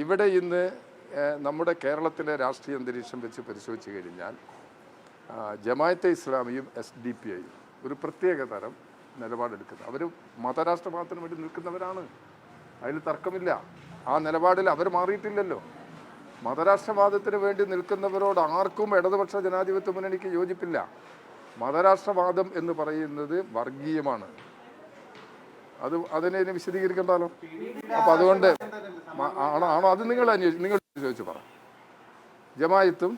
ഇവിടെ ഇന്ന് നമ്മുടെ കേരളത്തിലെ രാഷ്ട്രീയ അന്തരീക്ഷം വെച്ച് പരിശോധിച്ച് കഴിഞ്ഞാൽ ജമാഅത്തെ ഇസ്ലാമിയും SDP-യും ഒരു പ്രത്യേക തരം നിലപാടെടുക്കുന്നത്. അവർ മതരാഷ്ട്രവാദത്തിന് വേണ്ടി നിൽക്കുന്നവരാണ്, അതിൽ തർക്കമില്ല. ആ നിലപാടിൽ അവർ മാറിയിട്ടില്ലല്ലോ. മതരാഷ്ട്രവാദത്തിന് വേണ്ടി നിൽക്കുന്നവരോട് ആർക്കും ഇടതുപക്ഷ ജനാധിപത്യ മുന്നണിക്ക് യോജിപ്പില്ല. മതരാഷ്ട്രവാദം എന്ന് പറയുന്നത് വർഗീയമാണ്. അതിനെ വിശദീകരിക്കണ്ടല്ലോ. അപ്പം അതുകൊണ്ട് ആണോ അത് നിങ്ങൾ ചോദിച്ചു പറ. ജമാഅത്തും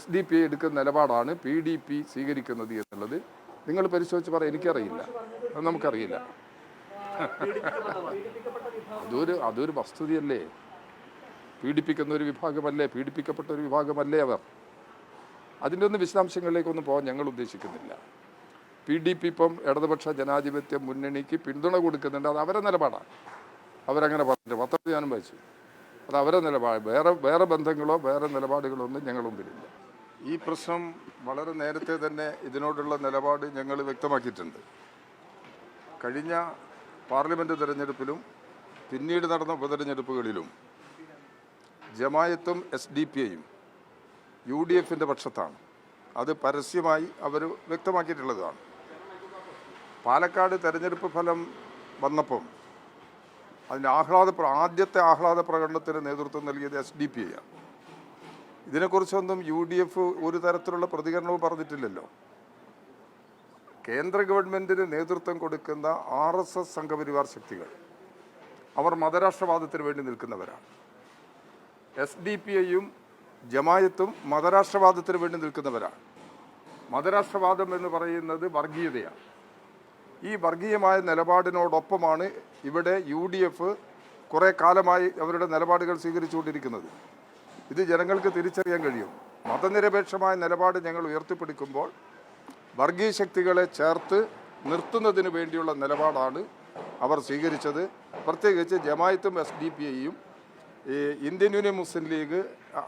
SDP എടുക്കുന്ന നിലപാടാണ് PDP സ്വീകരിക്കുന്നത് എന്നുള്ളത് നിങ്ങൾ പരിശോധിച്ച് പറ. എനിക്കറിയില്ല, അത് നമുക്കറിയില്ല. അതൊരു വസ്തുതയല്ലേ. പീഡിപ്പിക്കുന്ന ഒരു വിഭാഗമല്ലേ, പീഡിപ്പിക്കപ്പെട്ട ഒരു വിഭാഗമല്ലേ അവർ. അതിൻ്റെ ഒന്നും വിശദാംശങ്ങളിലേക്കൊന്നും പോകാൻ ഞങ്ങൾ ഉദ്ദേശിക്കുന്നില്ല. PDP ഇപ്പം ഇടതുപക്ഷ ജനാധിപത്യ മുന്നണിക്ക് പിന്തുണ കൊടുക്കുന്നുണ്ട്. അത് അവരെ നിലപാടാണ്. അവരങ്ങനെ പറഞ്ഞിട്ട് പത്രത്തിൽ ഞാനും വായിച്ചു. അത് അവരെ നിലപാട്. വേറെ ബന്ധങ്ങളോ വേറെ നിലപാടുകളോ ഒന്നും ഞങ്ങളുടെ മുമ്പിലില്ല. ഈ പ്രശ്നം വളരെ നേരത്തെ തന്നെ ഇതിനോടുള്ള നിലപാട് ഞങ്ങൾ വ്യക്തമാക്കിയിട്ടുണ്ട്. കഴിഞ്ഞ പാർലമെൻറ്റ് തിരഞ്ഞെടുപ്പിലും പിന്നീട് നടന്ന ഉപതെരഞ്ഞെടുപ്പുകളിലും ജമാഅത്തും SDP-യും UDF-ൻ്റെ പക്ഷത്താണ്. അത് പരസ്യമായി അവർ വ്യക്തമാക്കിയിട്ടുള്ളതാണ്. പാലക്കാട് തെരഞ്ഞെടുപ്പ് ഫലം വന്നപ്പം അതിൻ്റെ ആദ്യത്തെ ആഹ്ലാദ പ്രകടനത്തിന് നേതൃത്വം നൽകിയത് SDP-യാണ്. ഇതിനെക്കുറിച്ചൊന്നും UDF ഒരു തരത്തിലുള്ള പ്രതികരണവും പറഞ്ഞിട്ടില്ലല്ലോ. കേന്ദ്ര ഗവൺമെൻറ്റിന് നേതൃത്വം കൊടുക്കുന്ന RSS സംഘപരിവാർ ശക്തികൾ അവർ മതരാഷ്ട്രവാദത്തിന് വേണ്ടി നിൽക്കുന്നവരാണ്. SDP-യും ജമാഅത്തും മതരാഷ്ട്രവാദത്തിന് വേണ്ടി നിൽക്കുന്നവരാണ്. മതരാഷ്ട്രവാദം എന്ന് പറയുന്നത് വർഗീയതയാണ്. ഈ വർഗീയമായ നിലപാടിനോടൊപ്പമാണ് ഇവിടെ UDF കുറേ കാലമായി അവരുടെ നിലപാടുകൾ സ്വീകരിച്ചുകൊണ്ടിരിക്കുന്നത്. ഇത് ജനങ്ങൾക്ക് തിരിച്ചറിയാൻ കഴിയും. മതനിരപേക്ഷമായ നിലപാട് ഞങ്ങൾ ഉയർത്തിപ്പിടിക്കുമ്പോൾ വർഗീയ ശക്തികളെ ചേർത്ത് നിർത്തുന്നതിന് വേണ്ടിയുള്ള നിലപാടാണ് അവർ സ്വീകരിച്ചത്. പ്രത്യേകിച്ച് ജമാഅത്തും SDP-യും ഇന്ത്യൻ യൂണിയൻ മുസ്ലിം ലീഗ്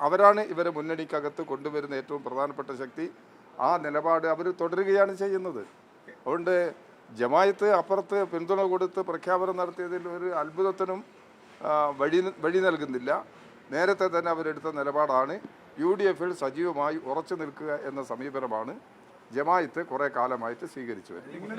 അവരാണ് ഇവരെ മുന്നണിക്കകത്ത് കൊണ്ടുവരുന്ന ഏറ്റവും പ്രധാനപ്പെട്ട ശക്തി. ആ നിലപാട് അവർ തുടരുകയാണ് ചെയ്യുന്നത്. അതുകൊണ്ട് ജമാഅത്ത് അപ്പുറത്ത് പിന്തുണ കൊടുത്ത് പ്രഖ്യാപനം നടത്തിയതിൽ ഒരു അത്ഭുതത്തിനും വഴി നൽകുന്നില്ല. നേരത്തെ തന്നെ അവരെടുത്ത നിലപാടാണ്. UDF-ൽ സജീവമായി ഉറച്ചു നിൽക്കുക എന്ന സമീപനമാണ് ജമാഅത്ത് കുറേ കാലമായിട്ട് സ്വീകരിച്ചു വരുന്നത്.